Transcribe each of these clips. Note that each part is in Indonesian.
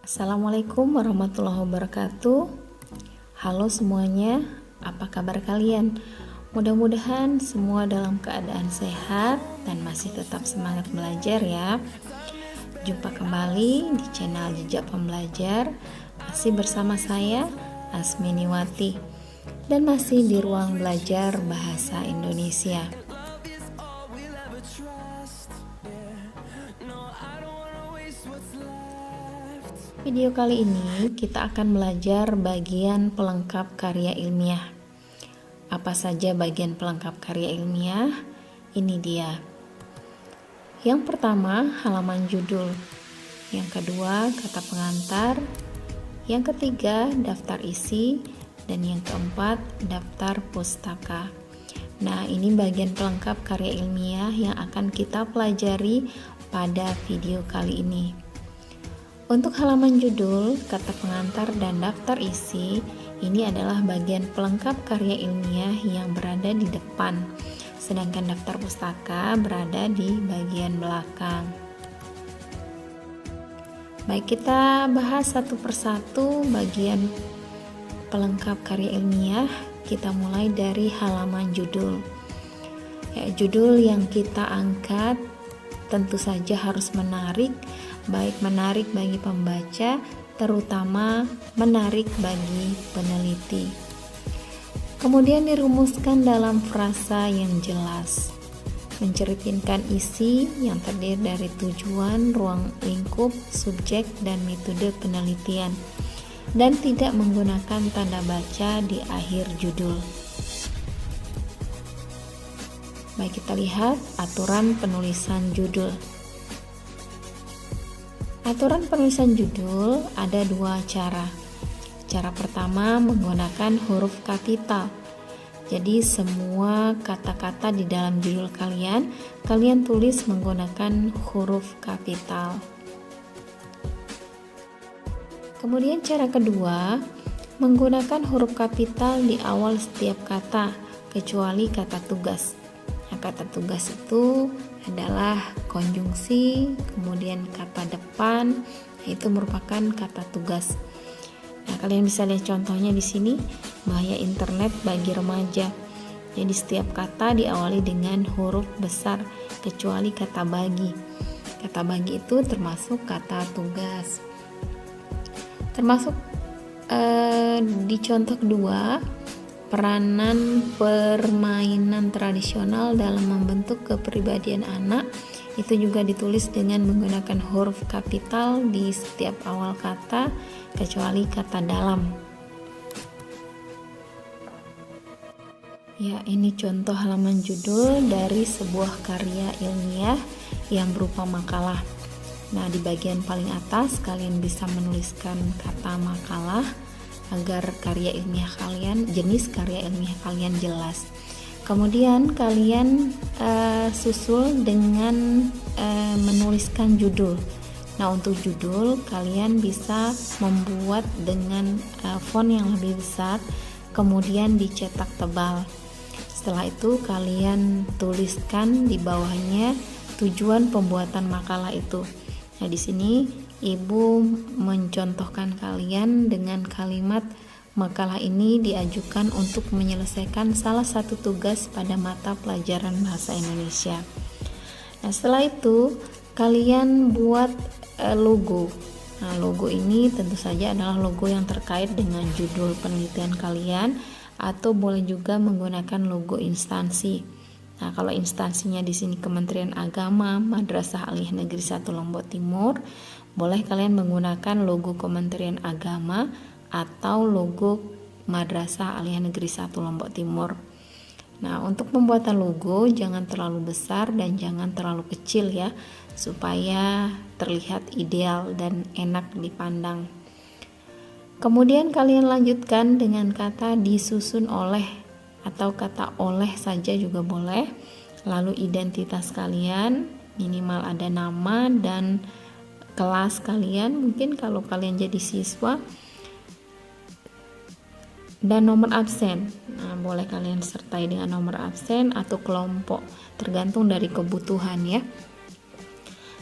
Assalamualaikum warahmatullahi wabarakatuh. Halo semuanya, apa kabar kalian? Mudah-mudahan semua dalam keadaan sehat dan masih tetap semangat belajar ya. Jumpa kembali di channel Jejak Pembelajar, masih bersama saya Asminiwati dan masih di ruang belajar bahasa Indonesia. Video kali ini kita akan belajar bagian pelengkap karya ilmiah. Apa saja bagian pelengkap karya ilmiah? Ini dia. Yang pertama, halaman judul. Yang kedua, kata pengantar. Yang ketiga, daftar isi. Dan yang keempat, daftar pustaka. Nah, ini bagian pelengkap karya ilmiah yang akan kita pelajari pada video kali ini. Untuk halaman judul, kata pengantar, dan daftar isi, ini adalah bagian pelengkap karya ilmiah yang berada di depan, sedangkan daftar pustaka berada di bagian belakang. Baik, kita bahas satu persatu bagian pelengkap karya ilmiah. Kita mulai dari halaman judul. Judul yang kita angkat tentu saja harus menarik, baik menarik bagi pembaca, terutama menarik bagi peneliti. Kemudian dirumuskan dalam frasa yang jelas, menceritakan isi yang terdiri dari tujuan, ruang lingkup, subjek, dan metode penelitian, dan tidak menggunakan tanda baca di akhir judul. Baik, kita lihat aturan penulisan judul. Aturan penulisan judul ada dua cara. Cara pertama menggunakan huruf kapital. Jadi semua kata-kata di dalam judul kalian tulis menggunakan huruf kapital. Kemudian cara kedua, menggunakan huruf kapital di awal setiap kata, kecuali kata tugas. Kata tugas itu adalah konjungsi, kemudian kata depan, itu merupakan kata tugas. Nah, kalian bisa lihat contohnya di sini, bahaya internet bagi remaja. Jadi setiap kata diawali dengan huruf besar, kecuali kata bagi. Kata bagi itu termasuk kata tugas. Termasuk di contoh kedua, peranan permainan tradisional dalam membentuk kepribadian anak itu juga ditulis dengan menggunakan huruf kapital di setiap awal kata, kecuali kata dalam. Ya, ini contoh halaman judul dari sebuah karya ilmiah yang berupa makalah. Nah, di bagian paling atas kalian bisa menuliskan kata makalah agar karya ilmiah kalian, jenis karya ilmiah kalian jelas. Kemudian kalian susul dengan menuliskan judul. Nah, untuk judul kalian bisa membuat dengan font yang lebih besar, kemudian dicetak tebal. Setelah itu kalian tuliskan di bawahnya tujuan pembuatan makalah itu. Nah, di sini Ibu mencontohkan kalian dengan kalimat makalah ini diajukan untuk menyelesaikan salah satu tugas pada mata pelajaran bahasa Indonesia. Nah, setelah itu kalian buat logo. Nah, logo ini tentu saja adalah logo yang terkait dengan judul penelitian kalian, atau boleh juga menggunakan logo instansi. Nah, kalau instansinya di sini Kementerian Agama, Madrasah Aliyah Negeri 1 Lombok Timur, boleh kalian menggunakan logo Kementerian Agama atau logo Madrasah Aliyah Negeri 1 Lombok Timur. Nah, untuk pembuatan logo jangan terlalu besar dan jangan terlalu kecil ya, supaya terlihat ideal dan enak dipandang. Kemudian kalian lanjutkan dengan kata disusun oleh, atau kata oleh saja juga boleh. Lalu identitas kalian, minimal ada nama dan kelas kalian, mungkin kalau kalian jadi siswa, dan nomor absen. Nah, boleh kalian sertai dengan nomor absen atau kelompok, tergantung dari kebutuhan ya.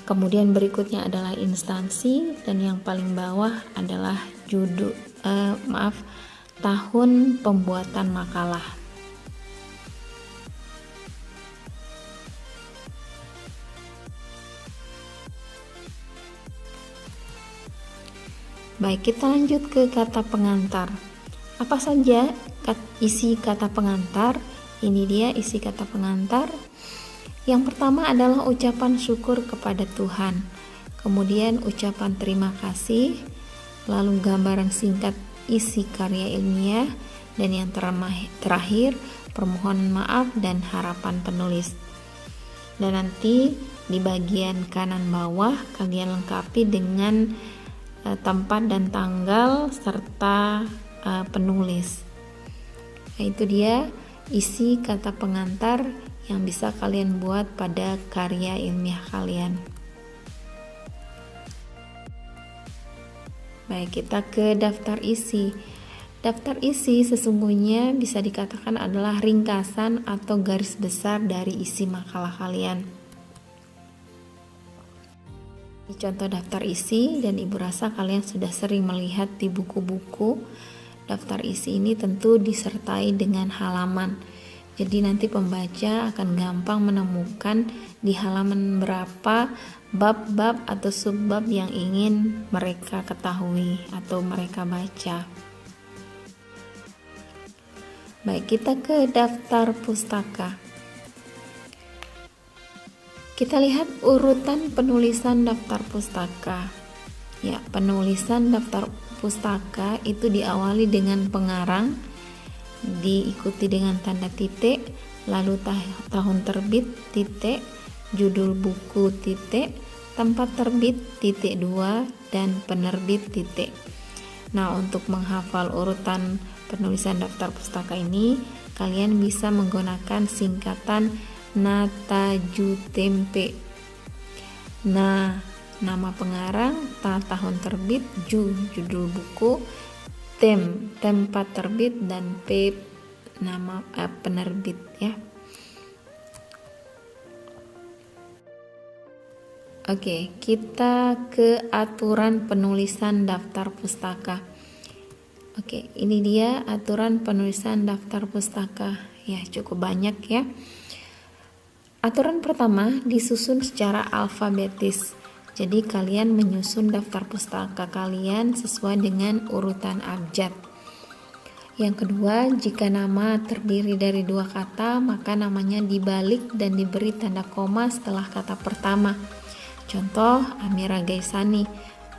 Kemudian berikutnya adalah instansi, dan yang paling bawah adalah tahun pembuatan makalah. Baik, kita lanjut ke kata pengantar. Apa saja isi kata pengantar? Ini dia isi kata pengantar. Yang pertama adalah ucapan syukur kepada Tuhan, kemudian ucapan terima kasih, lalu gambaran singkat isi karya ilmiah, dan yang terakhir permohonan maaf dan harapan penulis. Dan nanti di bagian kanan bawah kalian lengkapi dengan tempat dan tanggal serta penulis. Nah, itu dia isi kata pengantar yang bisa kalian buat pada karya ilmiah kalian. Baik, kita ke daftar isi. Daftar isi sesungguhnya bisa dikatakan adalah ringkasan atau garis besar dari isi makalah kalian. Ini contoh daftar isi, dan ibu rasa kalian sudah sering melihat di buku-buku. Daftar isi ini tentu disertai dengan halaman. Jadi nanti pembaca akan gampang menemukan di halaman berapa bab-bab atau subbab yang ingin mereka ketahui atau mereka baca. Baik, kita ke daftar pustaka. Kita lihat urutan penulisan daftar pustaka. Ya, penulisan daftar pustaka itu diawali dengan pengarang, diikuti dengan tanda titik, lalu tahun terbit titik, judul buku titik, tempat terbit titik 2, dan penerbit titik. Nah, untuk menghafal urutan penulisan daftar pustaka ini, kalian bisa menggunakan singkatan NATAJUTEMPE. Nah, nama pengarang, tahun terbit, judul buku, tempat terbit, dan P nama penerbit ya. Oke, kita ke aturan penulisan daftar pustaka. Oke, ini dia aturan penulisan daftar pustaka. Ya, cukup banyak ya. Aturan pertama disusun secara alfabetis. Jadi kalian menyusun daftar pustaka kalian sesuai dengan urutan abjad. Yang kedua, jika nama terdiri dari 2 kata, maka namanya dibalik dan diberi tanda koma setelah kata pertama. Contoh, Amira Gaisani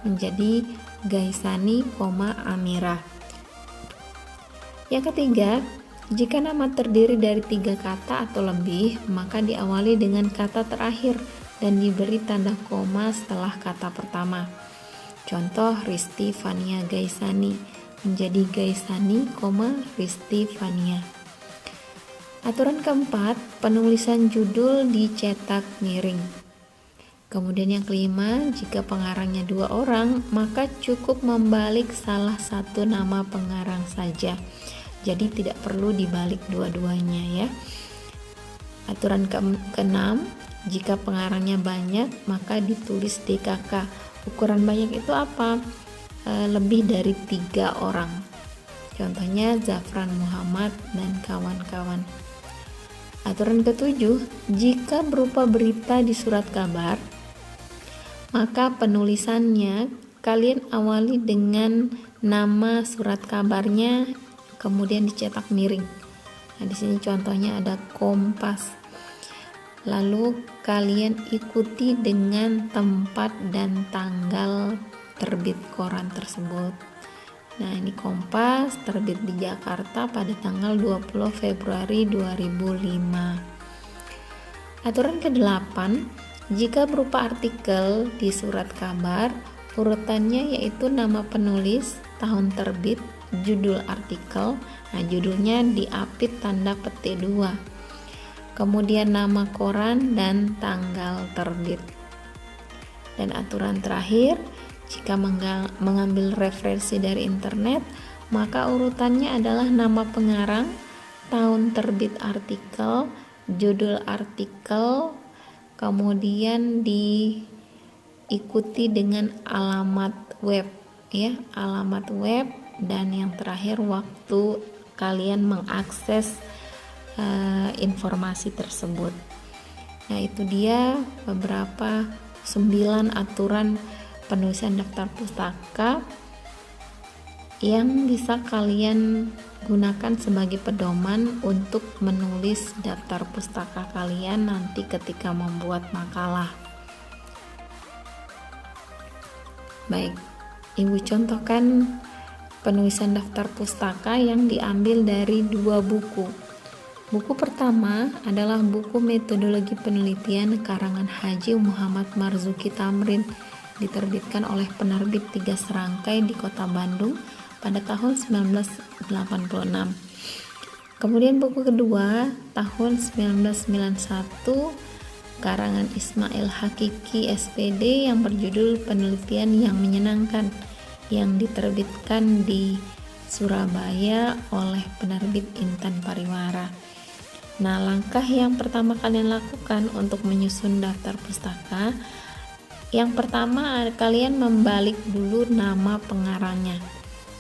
menjadi Gaisani, Amira. Yang ketiga, jika nama terdiri dari 3 kata atau lebih, maka diawali dengan kata terakhir dan diberi tanda koma setelah kata pertama. Contoh, Risti Fania Gaisani menjadi Gaisani, Risti Fania. Aturan keempat, penulisan judul dicetak miring. Kemudian yang kelima, jika pengarangnya 2 orang, maka cukup membalik salah satu nama pengarang saja. Jadi tidak perlu dibalik dua-duanya ya. Aturan keenam, jika pengarangnya banyak, maka ditulis DKK. Ukuran banyak itu apa? Lebih dari 3 orang. Contohnya Zafran Muhammad dan kawan-kawan. Aturan ketujuh, jika berupa berita di surat kabar, maka penulisannya kalian awali dengan nama surat kabarnya, kemudian dicetak miring. Nah, di sini contohnya ada Kompas. Lalu kalian ikuti dengan tempat dan tanggal terbit koran tersebut. Nah, ini Kompas terbit di Jakarta pada tanggal 20 Februari 2005. Aturan ke-8, jika berupa artikel di surat kabar, urutannya yaitu nama penulis, tahun terbit, judul artikel. Nah, judulnya diapit tanda petik 2. Kemudian nama koran dan tanggal terbit. Dan aturan terakhir, jika mengambil referensi dari internet, maka urutannya adalah nama pengarang, tahun terbit artikel, judul artikel, kemudian ikuti dengan alamat web ya, alamat web, dan yang terakhir waktu kalian mengakses informasi tersebut. Nah, itu dia beberapa 9 aturan penulisan daftar pustaka yang bisa kalian gunakan sebagai pedoman untuk menulis daftar pustaka kalian nanti ketika membuat makalah. Baik, Ibu contohkan penulisan daftar pustaka yang diambil dari 2 buku. Buku pertama adalah buku Metodologi Penelitian karangan Haji Muhammad Marzuki Tamrin, diterbitkan oleh penerbit 3 Serangkai di Kota Bandung pada tahun 1986. Kemudian buku kedua tahun 1991 karangan Ismail Hakiki SPD yang berjudul Penelitian yang Menyenangkan, yang diterbitkan di Surabaya oleh penerbit Intan Pariwara. Nah, langkah yang pertama kalian lakukan untuk menyusun daftar pustaka, yang pertama kalian membalik dulu nama pengarangnya.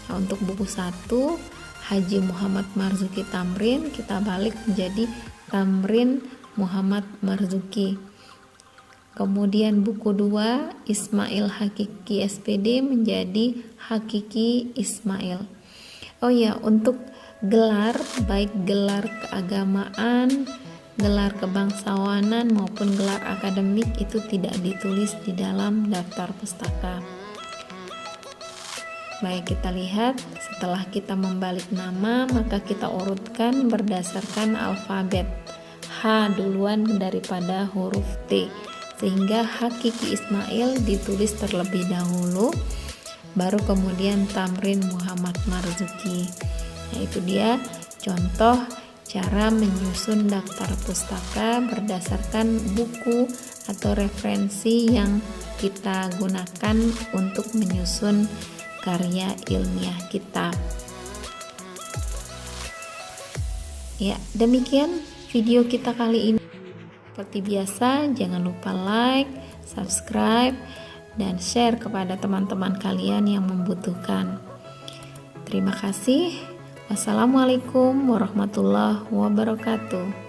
Nah, untuk buku 1 Haji Muhammad Marzuki Tamrin, kita balik menjadi Tamrin Muhammad Marzuki. Kemudian buku 2 Ismail Hakiki SPD menjadi Hakiki Ismail. Oh ya, untuk gelar, baik gelar keagamaan, gelar kebangsawanan maupun gelar akademik, itu tidak ditulis di dalam daftar pustaka. Baik, kita lihat setelah kita membalik nama, maka kita urutkan berdasarkan alfabet, H duluan daripada huruf T, sehingga Hakiki Ismail ditulis terlebih dahulu, baru kemudian Tamrin Muhammad Marzuki. Nah, itu dia contoh cara menyusun daftar pustaka berdasarkan buku atau referensi yang kita gunakan untuk menyusun karya ilmiah kita. Ya, demikian video kita kali ini. Seperti biasa, jangan lupa like, subscribe, dan share kepada teman-teman kalian yang membutuhkan. Terima kasih. Wassalamualaikum warahmatullahi wabarakatuh.